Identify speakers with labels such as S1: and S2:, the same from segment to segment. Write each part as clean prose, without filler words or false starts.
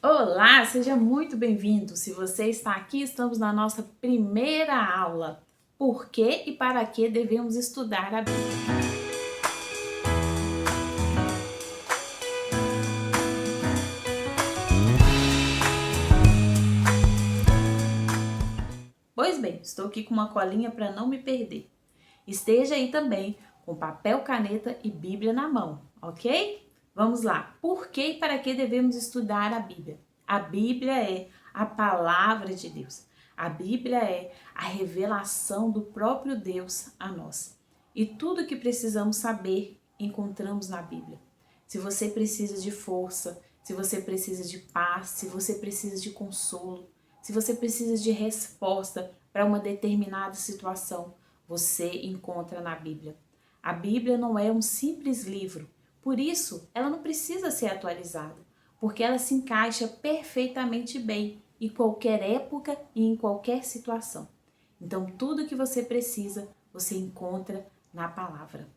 S1: Olá, seja muito bem-vindo. Se você está aqui, estamos na nossa primeira aula. Por que e para que devemos estudar a Bíblia? Pois bem, estou aqui com uma colinha para não me perder. Esteja aí também com papel, caneta e Bíblia na mão, ok? Vamos lá. Por que e para que devemos estudar a Bíblia? A Bíblia é a palavra de Deus. A Bíblia é a revelação do próprio Deus a nós. E tudo que precisamos saber encontramos na Bíblia. Se você precisa de força, se você precisa de paz, se você precisa de consolo, se você precisa de resposta para uma determinada situação, você encontra na Bíblia. A Bíblia não é um simples livro, por isso ela não precisa ser atualizada, porque ela se encaixa perfeitamente bem em qualquer época e em qualquer situação. Então, tudo que você precisa, você encontra na palavra.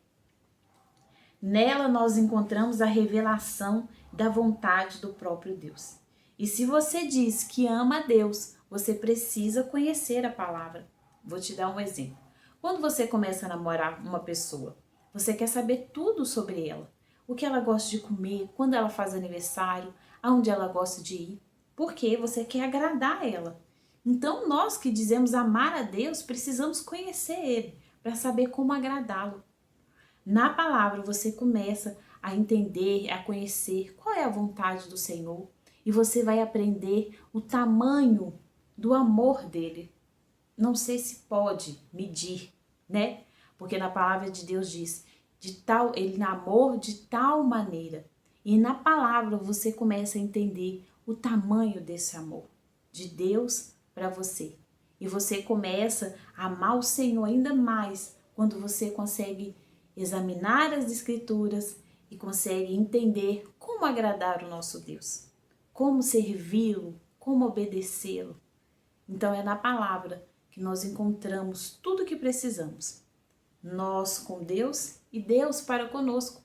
S1: Nela nós encontramos a revelação da vontade do próprio Deus. E se você diz que ama a Deus, você precisa conhecer a palavra. Vou te dar um exemplo. Quando você começa a namorar uma pessoa, você quer saber tudo sobre ela. O que ela gosta de comer, quando ela faz aniversário, aonde ela gosta de ir. Porque você quer agradar ela. Então nós que dizemos amar a Deus, precisamos conhecer Ele para saber como agradá-lo. Na palavra você começa a entender, a conhecer qual é a vontade do Senhor e você vai aprender o tamanho do amor dele. Não sei se pode medir, né? Porque na palavra de Deus diz, ele amor de tal maneira. E na palavra você começa a entender o tamanho desse amor de Deus para você. E você começa a amar o Senhor ainda mais quando você consegue examinar as Escrituras e consegue entender como agradar o nosso Deus, como servi-lo, como obedecê-lo. Então é na palavra que nós encontramos tudo o que precisamos. Nós com Deus e Deus para conosco,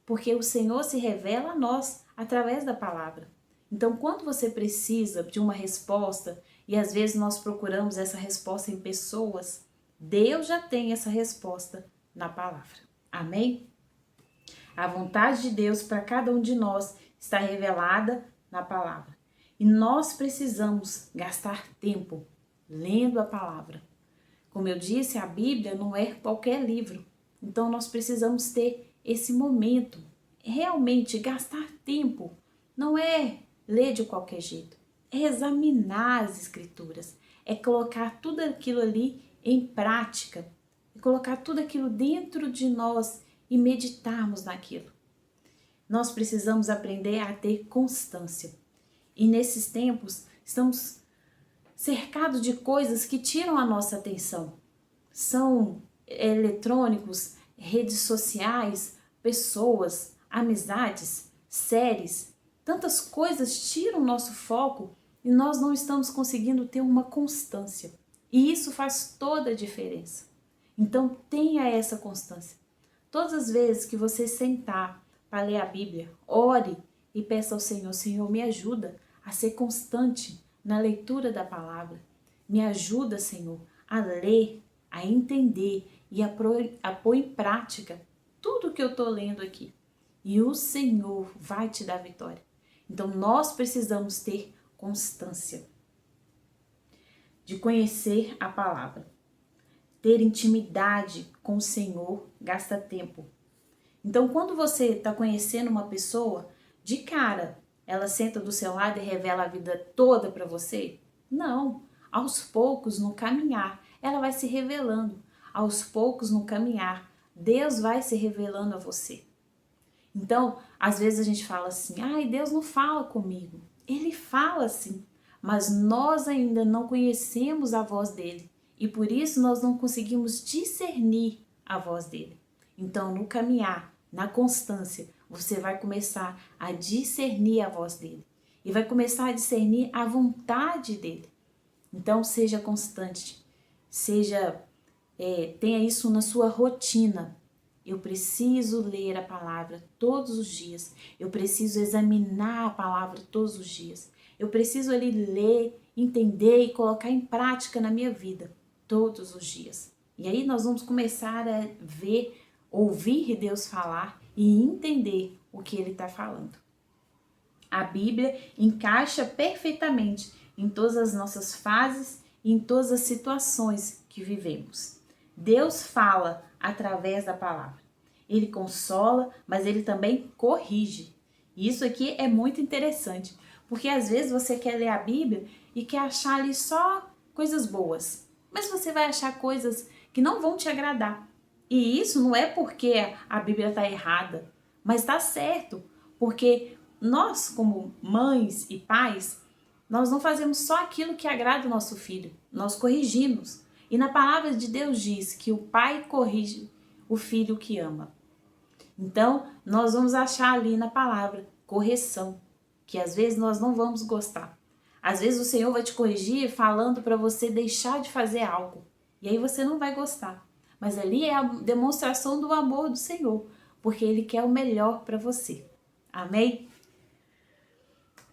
S1: porque o Senhor se revela a nós através da palavra. Então, quando você precisa de uma resposta, e às vezes nós procuramos essa resposta em pessoas, Deus já tem essa resposta na palavra. Amém? A vontade de Deus para cada um de nós está revelada na palavra. E nós precisamos gastar tempo lendo a palavra. Como eu disse, a Bíblia não é qualquer livro. Então nós precisamos ter esse momento, realmente gastar tempo. Não é ler de qualquer jeito, é examinar as Escrituras, é colocar tudo aquilo ali em prática, é colocar tudo aquilo dentro de nós e meditarmos naquilo. Nós precisamos aprender a ter constância. E nesses tempos estamos cercados de coisas que tiram a nossa atenção. São eletrônicos, redes sociais, pessoas, amizades, séries. Tantas coisas tiram o nosso foco e nós não estamos conseguindo ter uma constância. E isso faz toda a diferença. Então tenha essa constância. Todas as vezes que você sentar para ler a Bíblia, ore e peça ao Senhor, Senhor, me ajuda a ser constante na leitura da palavra. Me ajuda, Senhor, a ler, a entender e a pôr em prática tudo que eu estou lendo aqui. E o Senhor vai te dar vitória. Então nós precisamos ter constância de conhecer a palavra. Ter intimidade com o Senhor gasta tempo. Então, quando você está conhecendo uma pessoa, de cara, ela senta do seu lado e revela a vida toda para você? Não. Aos poucos, no caminhar, ela vai se revelando. Aos poucos, no caminhar, Deus vai se revelando a você. Então, às vezes a gente fala assim, ai, Deus não fala comigo. Ele fala sim, mas nós ainda não conhecemos a voz dele. E por isso nós não conseguimos discernir a voz dele. Então, no caminhar, na constância, você vai começar a discernir a voz dele. E vai começar a discernir a vontade dele. Então, seja constante. Tenha isso na sua rotina. Eu preciso ler a palavra todos os dias. Eu preciso examinar a palavra todos os dias. Eu preciso ali ler, entender e colocar em prática na minha vida todos os dias. E aí nós vamos começar a ver, ouvir Deus falar e entender o que Ele está falando. A Bíblia encaixa perfeitamente em todas as nossas fases e em todas as situações que vivemos. Deus fala através da palavra. Ele consola, mas Ele também corrige. E isso aqui é muito interessante, porque às vezes você quer ler a Bíblia e quer achar ali só coisas boas, mas você vai achar coisas que não vão te agradar. E isso não é porque a Bíblia está errada, mas está certo, porque nós, como mães e pais, nós não fazemos só aquilo que agrada o nosso filho, nós corrigimos. E na palavra de Deus diz que o pai corrige o filho que ama. Então, nós vamos achar ali na palavra correção, que às vezes nós não vamos gostar. Às vezes o Senhor vai te corrigir falando para você deixar de fazer algo, e aí você não vai gostar. Mas ali é a demonstração do amor do Senhor, porque Ele quer o melhor para você. Amém?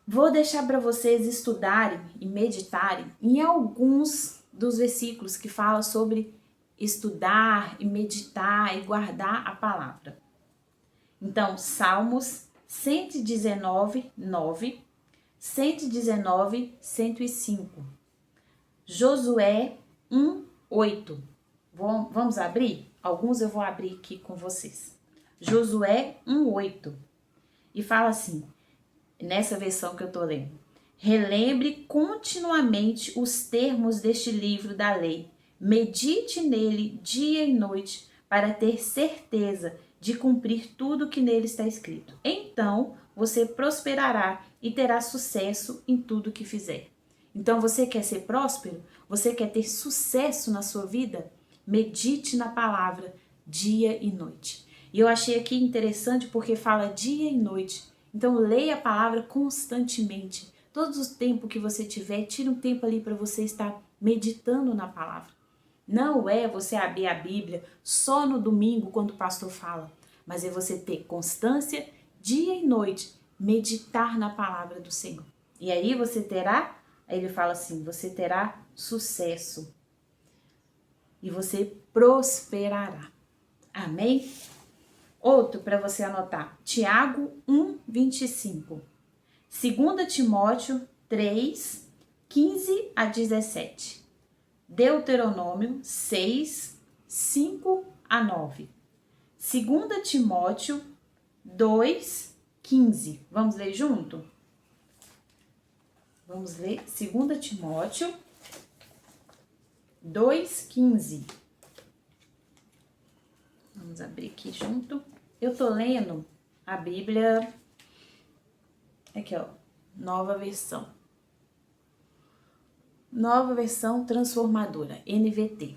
S1: Vou deixar para vocês estudarem e meditarem em alguns dos versículos que falam sobre estudar e meditar e guardar a palavra. Então, Salmos 119, 9, 119, 105. Josué 1, 8. Vamos abrir? Alguns eu vou abrir aqui com vocês. Josué 1, 8. E fala assim, nessa versão que eu tô lendo: relembre continuamente os termos deste livro da lei. Medite nele dia e noite, para ter certeza de cumprir tudo que nele está escrito. Então você prosperará e terá sucesso em tudo que fizer. Então você quer ser próspero? Você quer ter sucesso na sua vida? Medite na palavra dia e noite. E eu achei aqui interessante porque fala dia e noite. Então leia a palavra constantemente. Todo o tempo que você tiver, tira um tempo ali para você estar meditando na palavra. Não é você abrir a Bíblia só no domingo quando o pastor fala, mas é você ter constância dia e noite, meditar na palavra do Senhor. E aí você terá, aí ele fala assim, você terá sucesso e você prosperará. Amém? Outro para você anotar, Tiago 1, 25. 2 Timóteo 3, 15 a 17. Deuteronômio 6, 5 a 9. 2 Timóteo 2, 15. Vamos ler junto? Vamos ler 2 Timóteo 2, 15. Vamos abrir aqui junto. Eu tô lendo a Bíblia, aqui ó, nova versão transformadora, NVT.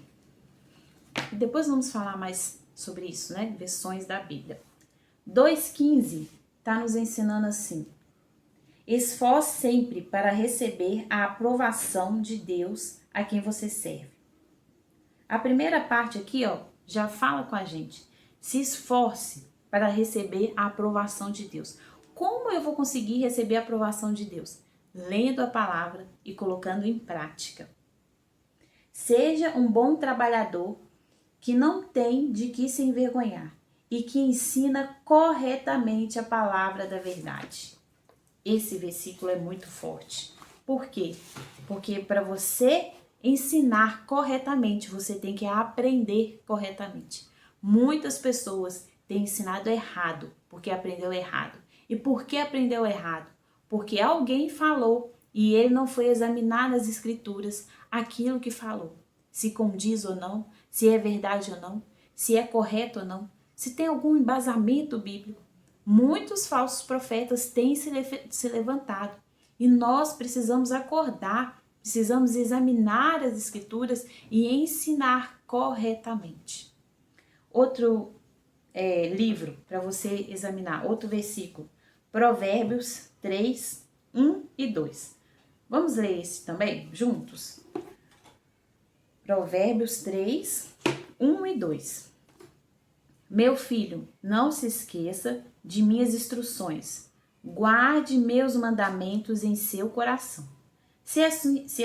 S1: E depois vamos falar mais sobre isso, né? Versões da Bíblia. 2,15 está nos ensinando assim: esforce sempre para receber a aprovação de Deus a quem você serve. A primeira parte aqui, ó, já fala com a gente. Se esforce para receber a aprovação de Deus. Como eu vou conseguir receber a aprovação de Deus? Lendo a palavra e colocando em prática. Seja um bom trabalhador que não tem de que se envergonhar e que ensina corretamente a palavra da verdade. Esse versículo é muito forte. Por quê? Porque para você ensinar corretamente, você tem que aprender corretamente. Muitas pessoas têm ensinado errado porque aprendeu errado. E por que aprendeu errado? Porque alguém falou e ele não foi examinar nas escrituras aquilo que falou. Se condiz ou não, se é verdade ou não, se é correto ou não, se tem algum embasamento bíblico. Muitos falsos profetas têm se levantado e nós precisamos acordar, precisamos examinar as escrituras e ensinar corretamente. Outro livro para você examinar, outro versículo, Provérbios 3, 1 e 2. Vamos ler esse também juntos? Provérbios 3, 1 e 2. Meu filho, não se esqueça de minhas instruções. Guarde meus mandamentos em seu coração. Se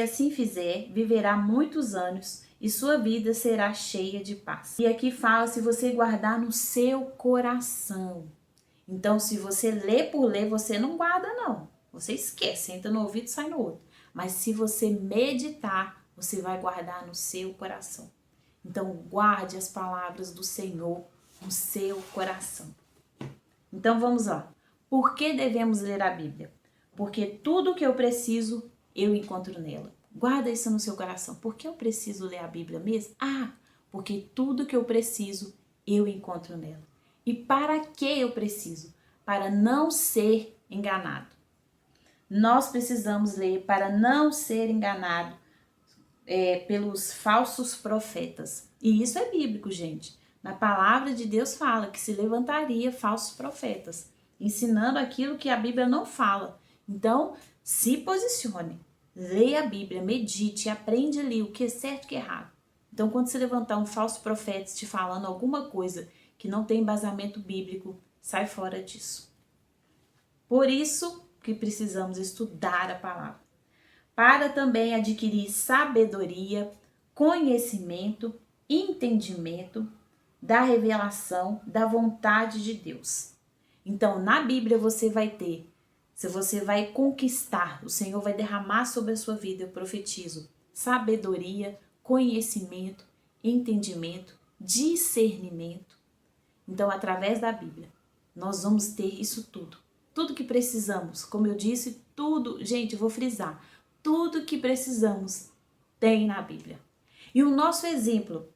S1: assim fizer, viverá muitos anos e sua vida será cheia de paz. E aqui fala se você guardar no seu coração. Então, se você lê por ler, você não guarda, não. Você esquece, entra no ouvido e sai no outro. Mas se você meditar, você vai guardar no seu coração. Então, guarde as palavras do Senhor no seu coração. Então, vamos lá. Por que devemos ler a Bíblia? Porque tudo que eu preciso, eu encontro nela. Guarda isso no seu coração. Por que eu preciso ler a Bíblia mesmo? Porque tudo que eu preciso, eu encontro nela. E para que eu preciso? Para não ser enganado. Nós precisamos ler para não ser enganado pelos falsos profetas. E isso é bíblico, gente. Na palavra de Deus fala que se levantaria falsos profetas, ensinando aquilo que a Bíblia não fala. Então, se posicione, leia a Bíblia, medite, aprende ali o que é certo e o que é errado. Então, quando se levantar um falso profeta te falando alguma coisa que não tem embasamento bíblico, sai fora disso. Por isso que precisamos estudar a palavra, para também adquirir sabedoria, conhecimento, entendimento da revelação da vontade de Deus. Então, na Bíblia você vai ter, se você vai conquistar, o Senhor vai derramar sobre a sua vida, eu profetizo, sabedoria, conhecimento, entendimento, discernimento. Então, através da Bíblia, nós vamos ter isso tudo. Tudo que precisamos, como eu disse, tudo, gente, eu vou frisar, tudo que precisamos tem na Bíblia. E o nosso exemplo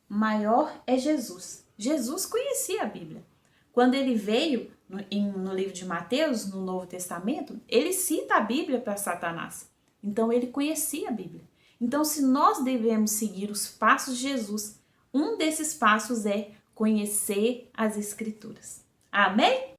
S1: maior é Jesus. Jesus conhecia a Bíblia. Quando ele veio no livro de Mateus, no Novo Testamento, ele cita a Bíblia para Satanás. Então ele conhecia a Bíblia. Então, se nós devemos seguir os passos de Jesus, um desses passos é conhecer as Escrituras. Amém?